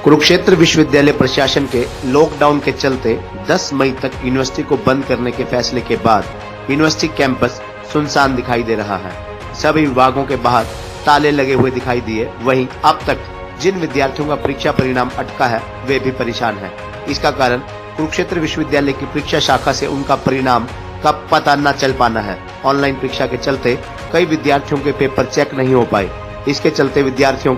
कुरुक्षेत्र विश्वविद्यालय प्रशासन के लॉकडाउन के चलते 10 मई तक यूनिवर्सिटी को बंद करने के फैसले के बाद यूनिवर्सिटी कैंपस सुनसान दिखाई दे रहा है। सभी विभागों के बाहर ताले लगे हुए दिखाई दिए। वहीं अब तक जिन विद्यार्थियों का परीक्षा परिणाम अटका है वे भी परेशान हैं। इसका कारण कुरुक्षेत्र विश्वविद्यालय की परीक्षा शाखा से उनका परिणाम का पता न चल पाना है। ऑनलाइन परीक्षा के चलते कई विद्यार्थियों के पेपर चेक नहीं हो पाए। इसके चलते विद्यार्थियों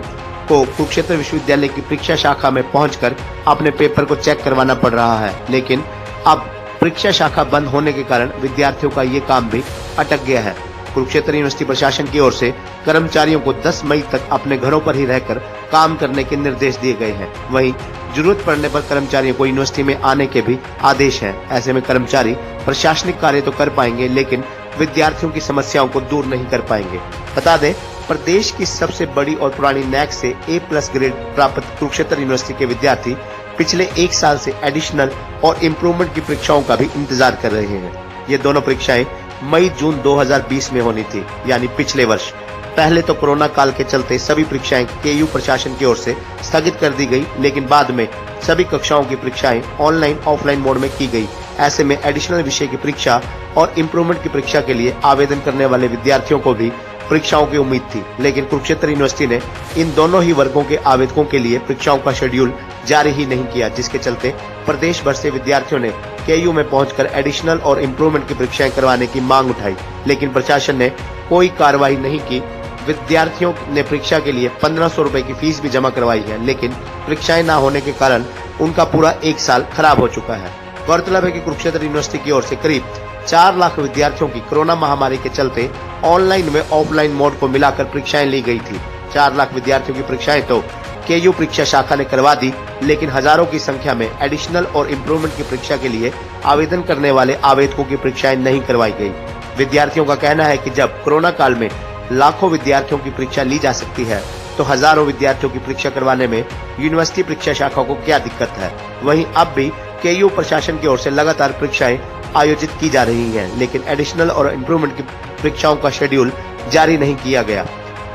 को कुरुक्षेत्र विश्वविद्यालय की परीक्षा शाखा में पहुंचकर अपने पेपर को चेक करवाना पड़ रहा है। लेकिन अब परीक्षा शाखा बंद होने के कारण विद्यार्थियों का ये काम भी अटक गया है। कुरुक्षेत्र यूनिवर्सिटी प्रशासन की ओर से कर्मचारियों को 10 मई तक अपने घरों पर ही रहकर काम करने के निर्देश दिए गए हैं। वहीं जरूरत पड़ने पर कर्मचारियों को यूनिवर्सिटी में आने के भी आदेश हैं। ऐसे में कर्मचारी प्रशासनिक कार्य तो कर पाएंगे लेकिन विद्यार्थियों की समस्याओं को दूर नहीं कर पाएंगे। बता दें, प्रदेश की सबसे बड़ी और पुरानी नैक से A+ ग्रेड प्राप्त कुरुक्षेत्र यूनिवर्सिटी के विद्यार्थी पिछले 1 साल से एडिशनल और इम्प्रूवमेंट की परीक्षाओं का भी इंतजार कर रहे हैं। ये दोनों परीक्षाएं मई-जून 2020 में होनी थी, यानी पिछले वर्ष। पहले तो कोरोना काल के चलते सभी परीक्षाएं KU प्रशासन की ओर से स्थगित कर दी गई, लेकिन बाद में सभी कक्षाओं की परीक्षाएं ऑनलाइन ऑफलाइन मोड में की गई। ऐसे में एडिशनल विषय की परीक्षा और इम्प्रूवमेंट की परीक्षा के लिए आवेदन करने वाले विद्यार्थियों को भी परीक्षाओं की उम्मीद थी, लेकिन कुरुक्षेत्र यूनिवर्सिटी ने इन दोनों ही वर्गों के आवेदकों के लिए परीक्षाओं का शेड्यूल जारी ही नहीं किया, जिसके चलते प्रदेश भर से विद्यार्थियों ने KU में पहुंचकर एडिशनल और इम्प्रूवमेंट की परीक्षाएं करवाने की मांग उठाई, लेकिन प्रशासन ने कोई कार्रवाई नहीं की। विद्यार्थियों ने परीक्षा के लिए 1500 रुपए की फीस भी जमा करवाई है, लेकिन परीक्षाएं न होने के कारण उनका पूरा 1 साल खराब हो चुका है। गौरतलब है कि कुरुक्षेत्र यूनिवर्सिटी की ओर से करीब 4 लाख विद्यार्थियों की कोरोना महामारी के चलते ऑनलाइन व ऑफलाइन मोड को मिलाकर परीक्षाएं ली गई थी। 4 लाख विद्यार्थियों की परीक्षाएं तो KU परीक्षा शाखा ने करवा दी, लेकिन हजारों की संख्या में एडिशनल और इम्प्रूवमेंट की परीक्षा के लिए आवेदन करने वाले आवेदकों की परीक्षाएं नहीं करवाई गई। विद्यार्थियों का कहना है कि जब कोरोना काल में लाखों विद्यार्थियों की परीक्षा ली जा सकती है तो हजारों विद्यार्थियों की परीक्षा करवाने में यूनिवर्सिटी परीक्षा शाखा को क्या दिक्कत है। वहीं अब भी KU प्रशासन की ओर से लगातार परीक्षाएं आयोजित की जा रही हैं, लेकिन एडिशनल और इम्प्रूवमेंट की परीक्षाओं का शेड्यूल जारी नहीं किया गया।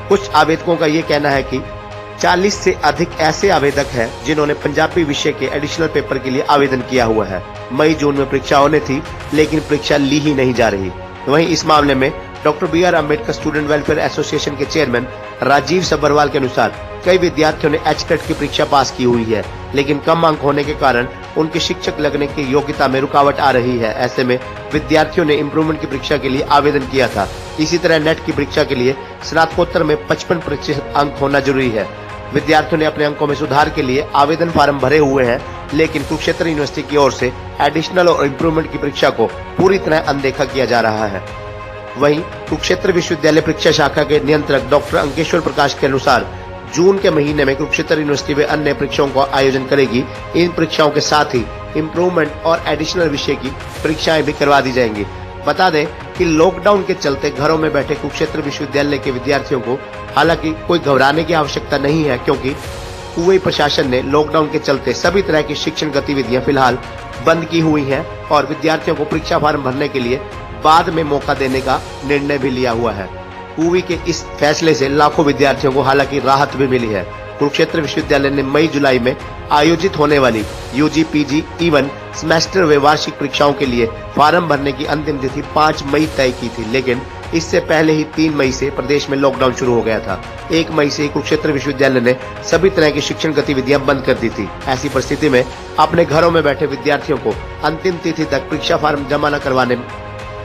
कुछ आवेदकों का ये कहना है कि 40 से अधिक ऐसे आवेदक हैं जिन्होंने पंजाबी विषय के एडिशनल पेपर के लिए आवेदन किया हुआ है। मई-जून में परीक्षा होने थी, लेकिन परीक्षा ली ही नहीं जा रही। वहीं इस मामले में doctor BR Ambedkar student welfare association के चेयरमैन राजीव सब्बरवाल के अनुसार कई विद्यार्थियों ने HTET की परीक्षा पास की हुई है, लेकिन कम अंक होने के कारण उनके शिक्षक लगने की योग्यता में रुकावट आ रही है। ऐसे में विद्यार्थियों ने इम्प्रूवमेंट की परीक्षा के लिए आवेदन किया था। इसी तरह नेट की परीक्षा के लिए स्नातकोत्तर में 55% अंक होना जरूरी है। विद्यार्थियों ने अपने अंकों में सुधार के लिए आवेदन फार्म भरे हुए हैं, लेकिन कुरुक्षेत्र यूनिवर्सिटी की ओर से एडिशनल और इम्प्रूवमेंट की परीक्षा को पूरी तरह अनदेखा किया जा रहा है। वहीं कुरुक्षेत्र विश्वविद्यालय परीक्षा शाखा के नियंत्रक डॉक्टर अंकेश्वर प्रकाश के अनुसार जून के महीने में कुरुक्षेत्र यूनिवर्सिटी व अन्य परीक्षाओं का आयोजन करेगी। इन परीक्षाओं के साथ ही इम्प्रूवमेंट और एडिशनल विषय की परीक्षाएं भी करवा दी जाएंगी। बता दें कि लॉकडाउन के चलते घरों में बैठे कुरुक्षेत्र विश्वविद्यालय के विद्यार्थियों को हालांकि कोई घबराने की आवश्यकता नहीं है, क्योंकि कुवई प्रशासन ने लॉकडाउन के चलते सभी तरह की शिक्षण गतिविधियां फिलहाल बंद की हुई हैं और विद्यार्थियों को परीक्षा फार्म भरने के लिए बाद में मौका देने का निर्णय भी लिया हुआ है। कुवई के इस फैसले से लाखों विद्यार्थियों को हालांकि राहत भी मिली है। कुरुक्षेत्र विश्वविद्यालय ने मई-जुलाई में आयोजित होने वाली UG, PG, E1 सेमेस्टर व वार्षिक परीक्षाओं के लिए फार्म भरने की अंतिम तिथि 5 मई तय की थी, लेकिन इससे पहले ही 3 मई से प्रदेश में लॉकडाउन शुरू हो गया था। 1 मई से कुरुक्षेत्र विश्वविद्यालय ने सभी तरह की शिक्षण गतिविधियां बंद कर दी थी। ऐसी परिस्थिति में अपने घरों में बैठे विद्यार्थियों को अंतिम तिथि तक परीक्षा फार्म जमा न करवाने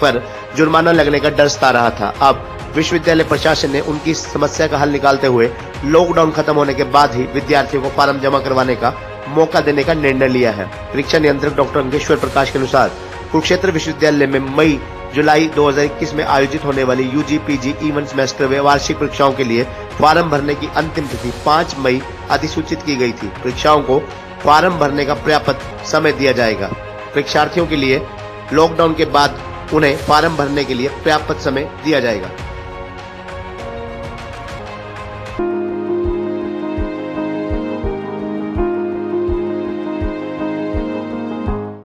पर जुर्माना लगने का डर सता रहा था। अब विश्वविद्यालय प्रशासन ने उनकी समस्या का हल निकालते हुए लॉकडाउन खत्म होने के बाद ही विद्यार्थियों को फार्म जमा करवाने का मौका देने का निर्णय लिया है। परीक्षा नियंत्रक डॉक्टर अंकेश्वर प्रकाश के अनुसार कुरुक्षेत्र विश्वविद्यालय में मई-जुलाई 2021 में आयोजित होने वाली UG, PG, E1 सेमेस्टर व वार्षिक परीक्षाओं के लिए फार्म भरने की अंतिम तिथि 5 मई अधिसूचित की गई थी। परीक्षाओं को फार्म भरने का पर्याप्त समय दिया जाएगा। परीक्षार्थियों के लिए लॉकडाउन के बाद उन्हें फार्म भरने के लिए पर्याप्त समय दिया जाएगा।